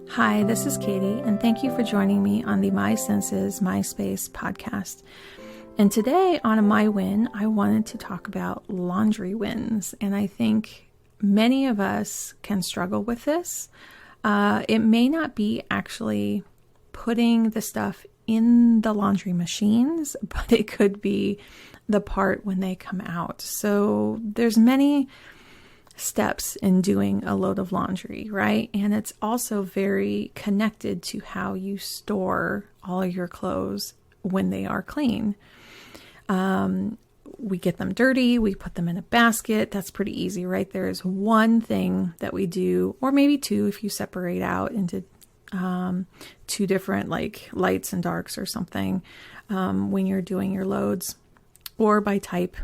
Hi, this is Katie, and thank you for joining me on the My Senses, My Space podcast. And today on a My Win, I wanted to talk about laundry wins. And I think many of us can struggle with this. It may not be actually putting the stuff in the laundry machines, but it could be the part when they come out. So there's many steps in doing a load of laundry, right? And it's also very connected to how you store all of your clothes when they are clean. We get them dirty, we put them in a basket. That's pretty easy, right? There is one thing that we do, or maybe two if you separate out into two different like lights and darks or something when you're doing your loads, or by type,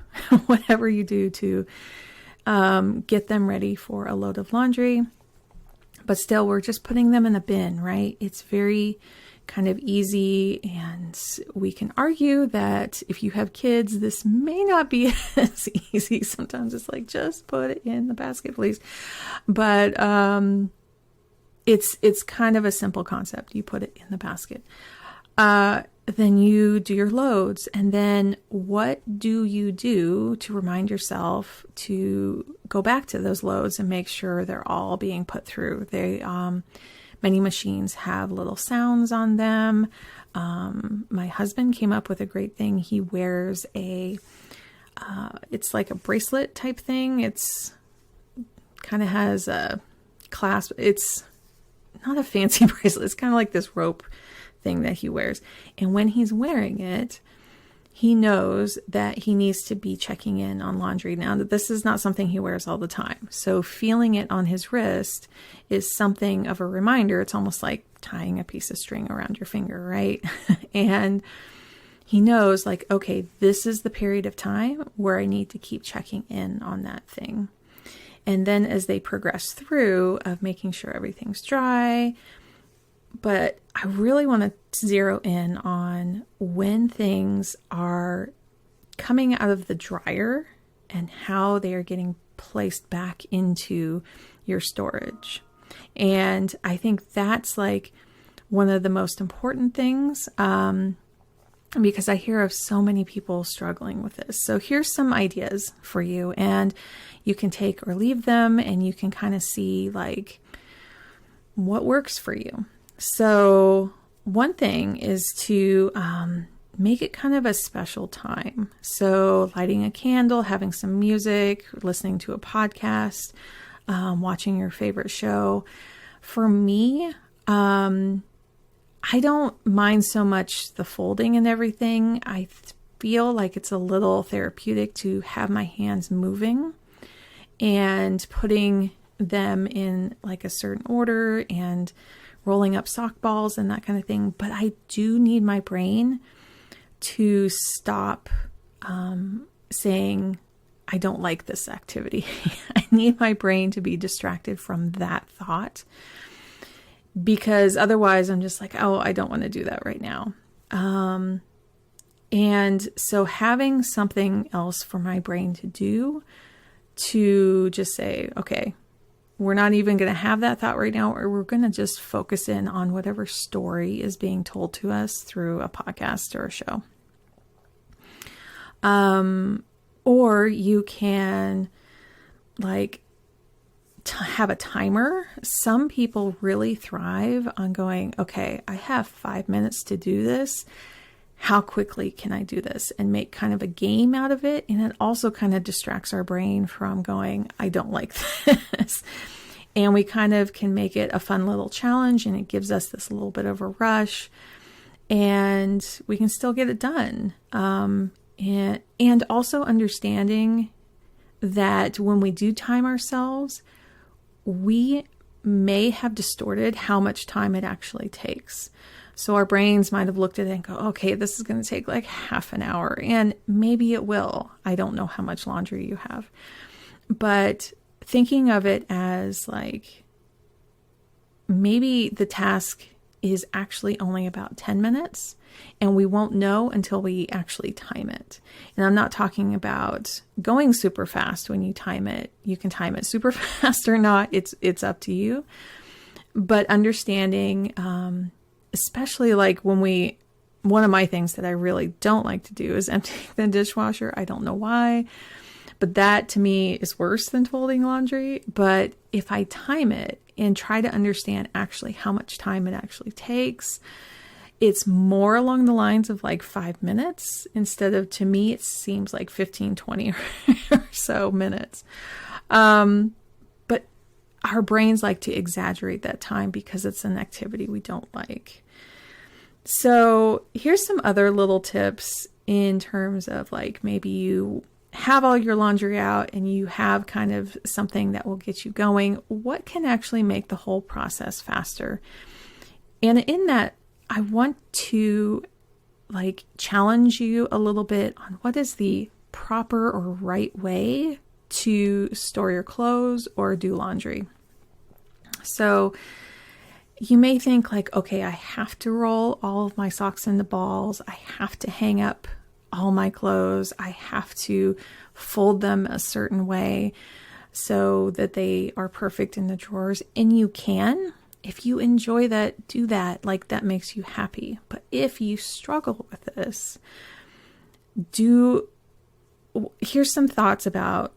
whatever you do to get them ready for a load of laundry. But still, we're just putting them in a bin, right? It's very kind of easy, and we can argue that if you have kids, this may not be as easy. Sometimes it's like, just put it in the basket, please. But it's kind of a simple concept. You put it in the basket. Then you do your loads. And then what do you do to remind yourself to go back to those loads and make sure they're all being put through? Many machines have little sounds on them. My husband came up with a great thing. He wears it's like a bracelet type thing. It's kind of has a clasp. It's not a fancy bracelet. It's kind of like this rope thing that he wears. And when he's wearing it, he knows that he needs to be checking in on laundry. Now, this is not something he wears all the time. So feeling it on his wrist is something of a reminder. It's almost like tying a piece of string around your finger, right? And he knows like, okay, this is the period of time where I need to keep checking in on that thing. And then as they progress through of making sure everything's dry, but I really want to zero in on when things are coming out of the dryer and how they are getting placed back into your storage. And I think that's like one of the most important things because I hear of so many people struggling with this. So here's some ideas for you, and you can take or leave them, and you can kind of see like what works for you. So one thing is to make it kind of a special time. So lighting a candle, having some music, listening to a podcast, watching your favorite show. For me, I don't mind so much the folding and everything. I feel like it's a little therapeutic to have my hands moving and putting them in like a certain order and rolling up sock balls and that kind of thing. But I do need my brain to stop saying, I don't like this activity. I need my brain to be distracted from that thought, because otherwise I'm just like, oh, I don't want to do that right now. And so having something else for my brain to do, to just say, okay, we're not even going to have that thought right now, or we're going to just focus in on whatever story is being told to us through a podcast or a show. Or you can like have a timer. Some people really thrive on going, okay, I have 5 minutes to do this. How quickly can I do this? And make kind of a game out of it. And it also kind of distracts our brain from going, I don't like this. And we kind of can make it a fun little challenge, and it gives us this little bit of a rush, and we can still get it done. And also understanding that when we do time ourselves, we may have distorted how much time it actually takes. So our brains might have looked at it and go, okay, this is going to take like half an hour. And maybe it will. I don't know how much laundry you have. But thinking of it as like, maybe the task is actually only about 10 minutes and we won't know until we actually time it. And I'm not talking about going super fast when you time it. You can time it super fast or not. It's up to you. But understanding, especially like one of my things that I really don't like to do is empty the dishwasher. I don't know why, but that to me is worse than folding laundry. But if I time it and try to understand actually how much time it actually takes, it's more along the lines of like 5 minutes instead of, to me, it seems like 15, 20 or so minutes. But our brains like to exaggerate that time because it's an activity we don't like. So here's some other little tips in terms of like, maybe you have all your laundry out and you have kind of something that will get you going. What can actually make the whole process faster? And in that, I want to like challenge you a little bit on what is the proper or right way to store your clothes or do laundry. So you may think like, okay, I have to roll all of my socks into balls. I have to hang up all my clothes. I have to fold them a certain way so that they are perfect in the drawers. And you can. If you enjoy that, do that. Like, that makes you happy. But if you struggle with this, here's some thoughts about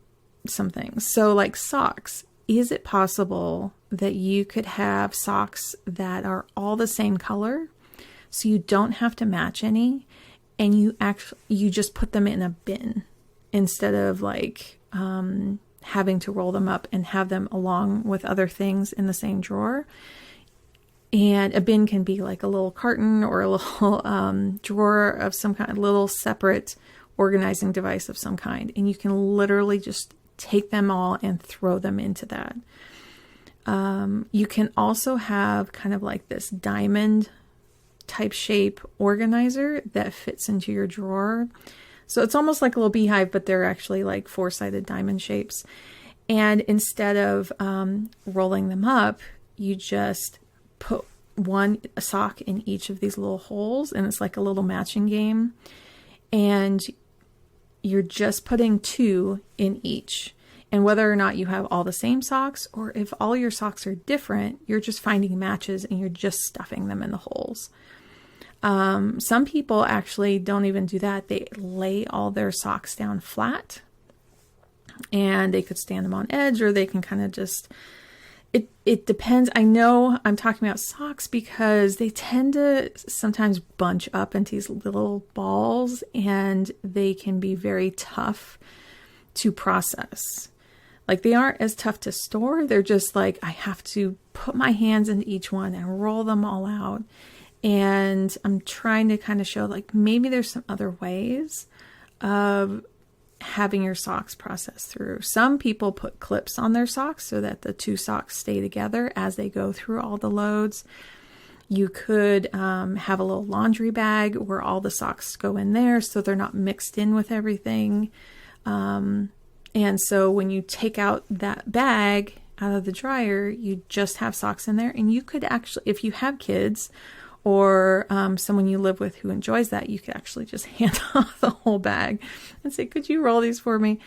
some things. So like socks, is it possible that you could have socks that are all the same color so you don't have to match any, and you just put them in a bin instead of like having to roll them up and have them along with other things in the same drawer? And a bin can be like a little carton or a little drawer of some kind, a little separate organizing device of some kind. And you can literally just take them all and throw them into that. You can also have kind of like this diamond type shape organizer that fits into your drawer. So it's almost like a little beehive, but they're actually like 4-sided diamond shapes. And instead of rolling them up, you just put a sock in each of these little holes, and it's like a little matching game. And you're just putting 2 in each. And whether or not you have all the same socks, or if all your socks are different, you're just finding matches and you're just stuffing them in the holes. Some people actually don't even do that. They lay all their socks down flat, and they could stand them on edge, or they can kind of just, it depends. I know I'm talking about socks because they tend to sometimes bunch up into these little balls, and they can be very tough to process. Like, they aren't as tough to store. They're just like, I have to put my hands into each one and roll them all out. And I'm trying to kind of show like, maybe there's some other ways of having your socks processed through. Some people put clips on their socks so that the 2 socks stay together as they go through all the loads. You could have a little laundry bag where all the socks go in there so they're not mixed in with everything. And so when you take out that bag out of the dryer, you just have socks in there. And you could actually, if you have kids or someone you live with who enjoys that, you could actually just hand off the whole bag and say, could you roll these for me?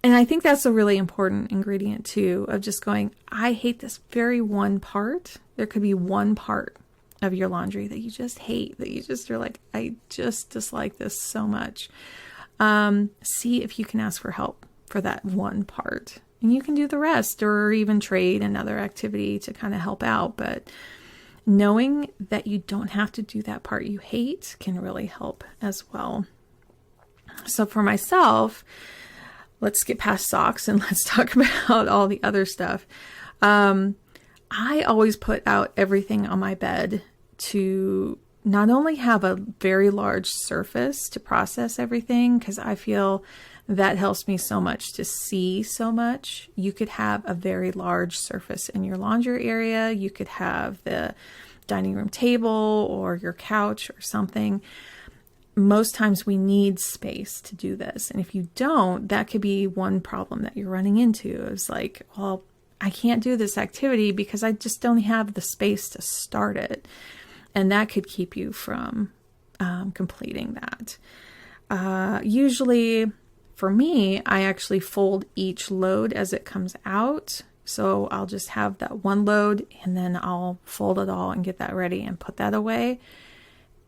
And I think that's a really important ingredient too, of just going, I hate this very one part. There could be one part of your laundry that you just hate, that you just are like, I just dislike this so much. See if you can ask for help for that one part, and you can do the rest, or even trade another activity to kind of help out. But knowing that you don't have to do that part you hate can really help as well. So for myself, let's get past socks and let's talk about all the other stuff. I always put out everything on my bed to not only have a very large surface to process everything, because I feel that helps me so much to see so much. You could have a very large surface in your laundry area. You could have the dining room table or your couch or something. Most times we need space to do this. And if you don't, that could be one problem that you're running into. It's like, well, I can't do this activity because I just don't have the space to start it. And that could keep you from completing that. Usually, for me, I actually fold each load as it comes out So I'll just have that one load and then I'll fold it all and get that ready and put that away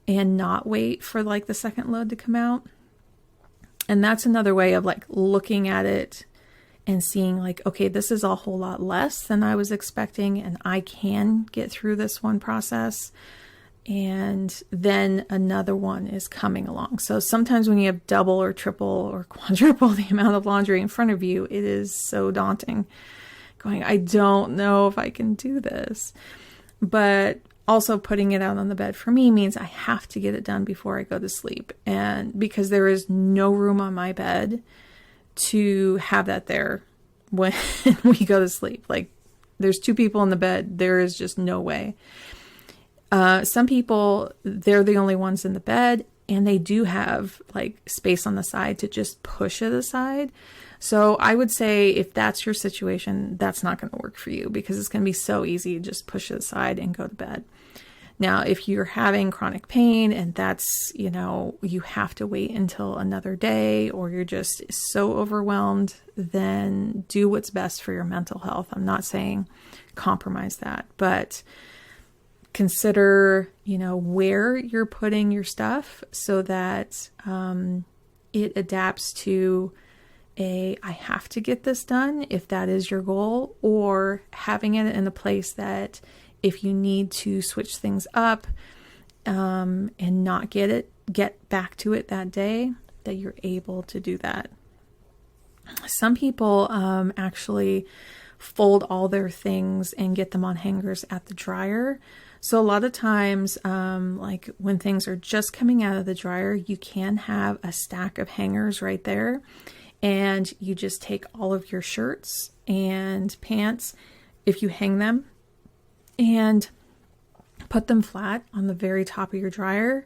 and not wait for like the second load to come out. And that's another way of like looking at it and seeing like, okay, this is a whole lot less than I was expecting and I can get through this one process. And then another one is coming along. So sometimes when you have double or triple or quadruple the amount of laundry in front of you, it is so daunting. Going, I don't know if I can do this. But also putting it out on the bed for me means I have to get it done before I go to sleep. And because there is no room on my bed to have that there when we go to sleep. Like there's two people in the bed. There is just no way. Some people, they're the only ones in the bed and they do have like space on the side to just push it aside. So I would say if that's your situation, that's not going to work for you because it's going to be so easy to just push it aside and go to bed. Now, if you're having chronic pain and that's, you know, you have to wait until another day or you're just so overwhelmed, then do what's best for your mental health. I'm not saying compromise that, but consider, you know, where you're putting your stuff so that it adapts to I have to get this done if that is your goal, or having it in a place that if you need to switch things up and not get back to it that day, that you're able to do that. Some people actually fold all their things and get them on hangers at the dryer. So a lot of times, like when things are just coming out of the dryer, you can have a stack of hangers right there. And you just take all of your shirts and pants, if you hang them, and put them flat on the very top of your dryer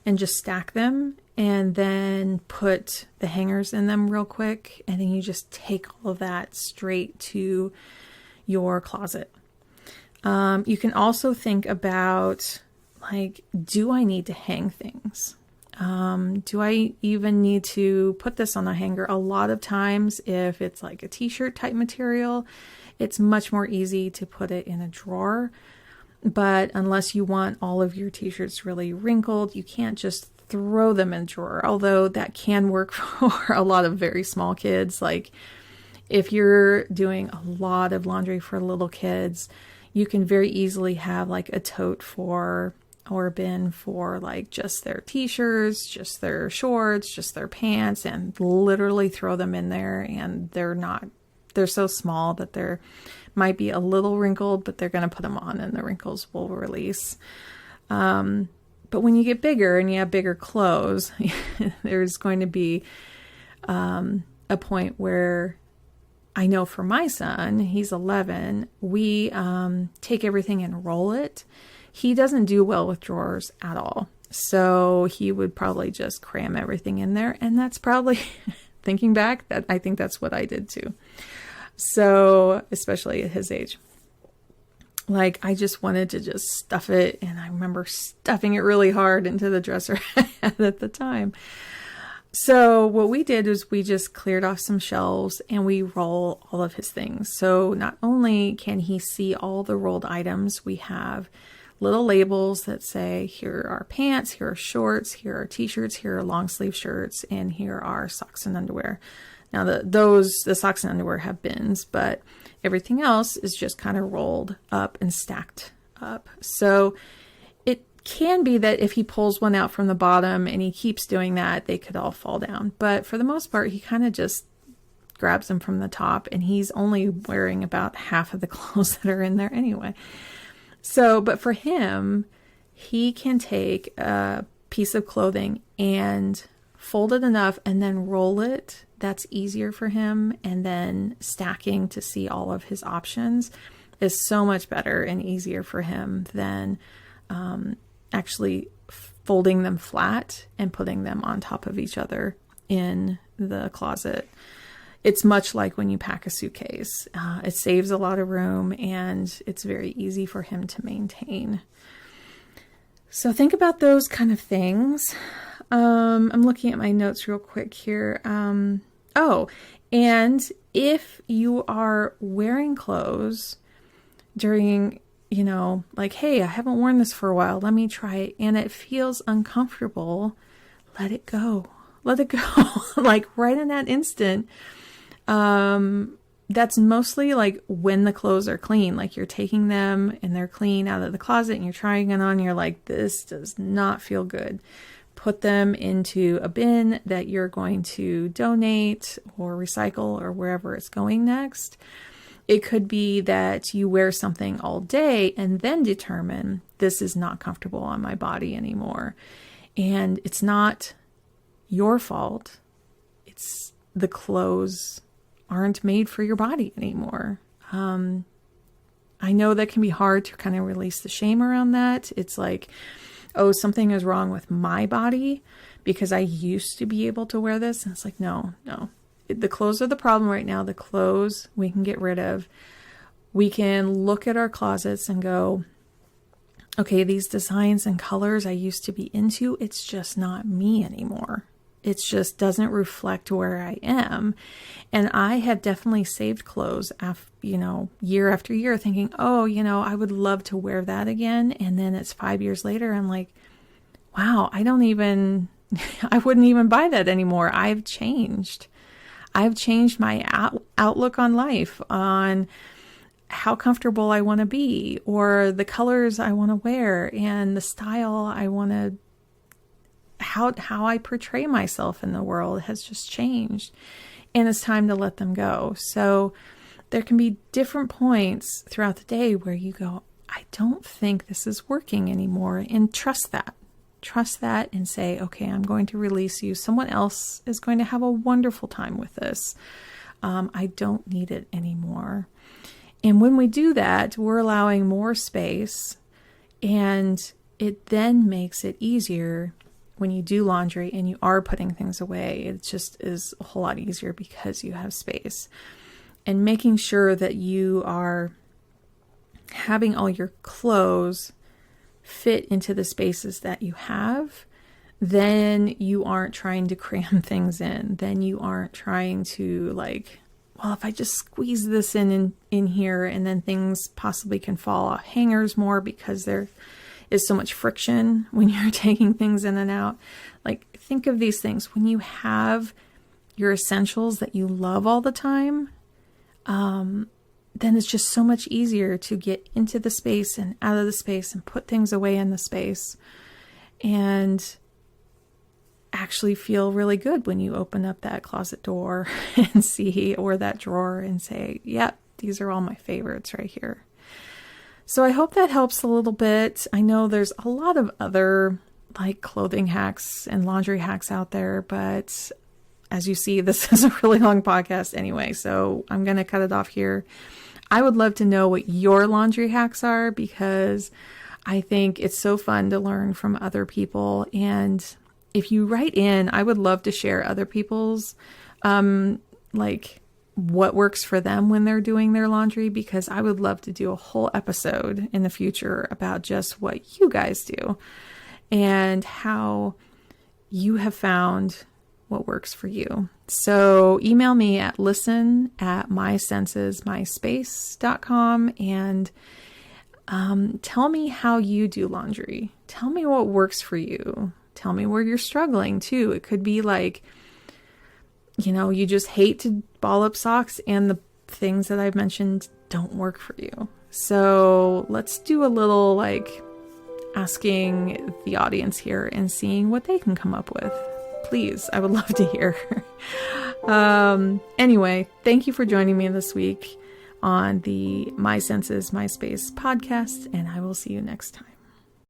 and just stack them and then put the hangers in them real quick. And then you just take all of that straight to your closet. You can also think about like, do I need to hang things? Do I even need to put this on a hanger? A lot of times, if it's like a t-shirt type material, it's much more easy to put it in a drawer. But unless you want all of your t-shirts really wrinkled, you can't just throw them in a drawer. Although that can work for a lot of very small kids. Like if you're doing a lot of laundry for little kids, you can very easily have like a tote or a bin for like just their t-shirts, just their shorts, just their pants, and literally throw them in there. And they're so small that they're might be a little wrinkled, but they're going to put them on and the wrinkles will release. But when you get bigger and you have bigger clothes, there's going to be a point where I know for my son, he's 11, we take everything and roll it. He doesn't do well with drawers at all. So he would probably just cram everything in there. And that's probably, thinking back, that I think that's what I did too. So, especially at his age. Like, I just wanted to just stuff it. And I remember stuffing it really hard into the dresser at the time. So what we did is we just cleared off some shelves and we roll all of his things. So not only can he see all the rolled items, we have little labels that say, here are pants, here are shorts, here are t-shirts, here are long sleeve shirts, and here are socks and underwear. Now the socks and underwear have bins, but everything else is just kind of rolled up and stacked up. So it can be that if he pulls one out from the bottom and he keeps doing that, they could all fall down. But for the most part, he kind of just grabs them from the top, and he's only wearing about half of the clothes that are in there anyway. So, but for him, he can take a piece of clothing and fold it enough and then roll it. That's easier for him. And then stacking to see all of his options is so much better and easier for him than actually folding them flat and putting them on top of each other in the closet. It's much like when you pack a suitcase. It saves a lot of room and it's very easy for him to maintain. So think about those kind of things. I'm looking at my notes real quick here. And if you are wearing clothes during, like, hey, I haven't worn this for a while, let me try it, and it feels uncomfortable, let it go. Let it go. Like right in that instant. That's mostly like when the clothes are clean, like you're taking them and they're clean out of the closet and you're trying it on, and you're like, this does not feel good. Put them into a bin that you're going to donate or recycle or wherever it's going next. It could be that you wear something all day and then determine this is not comfortable on my body anymore. And it's not your fault. It's the clothes aren't made for your body anymore. I know that can be hard to kind of release the shame around that. It's like, oh, something is wrong with my body because I used to be able to wear this. And it's like, no. The clothes are the problem right now. The clothes we can get rid of. We can look at our closets and go, okay, these designs and colors I used to be into, it's just not me anymore. It just doesn't reflect where I am. And I have definitely saved clothes, year after year, thinking, oh, I would love to wear that again. And then it's 5 years later, I'm like, wow, I wouldn't even buy that anymore. I've changed. I've changed my outlook on life, on how comfortable I want to be, or the colors I want to wear, and the style I want to, how I portray myself in the world has just changed, and it's time to let them go. So there can be different points throughout the day where you go, I don't think this is working anymore, and trust that and say, okay, I'm going to release you. Someone else is going to have a wonderful time with this. I don't need it anymore. And when we do that, we're allowing more space, and it then makes it easier when you do laundry and you are putting things away. It just is a whole lot easier because you have space. And making sure that you are having all your clothes fit into the spaces that you have, then you aren't trying to cram things in. Then you aren't trying to like, well, if I just squeeze this in here, and then things possibly can fall off hangers more because there is so much friction when you're taking things in and out. Like, think of these things. When you have your essentials that you love all the time, then it's just so much easier to get into the space and out of the space and put things away in the space and actually feel really good when you open up that closet door and see, or that drawer, and say, yep, these are all my favorites right here. So I hope that helps a little bit. I know there's a lot of other like clothing hacks and laundry hacks out there, but as you see, this is a really long podcast anyway, so I'm going to cut it off here. I would love to know what your laundry hacks are, because I think it's so fun to learn from other people. And if you write in, I would love to share other people's, like what works for them when they're doing their laundry, because I would love to do a whole episode in the future about just what you guys do and how you have found what works for you. So email me at listen@mysensesmyspace.com and tell me how you do laundry. Tell me what works for you. Tell me where you're struggling too. It could be like, you just hate to ball up socks and the things that I've mentioned don't work for you. So let's do a little like asking the audience here and seeing what they can come up with. Please, I would love to hear. Anyway, thank you for joining me this week on the My Senses, My Space podcast, and I will see you next time.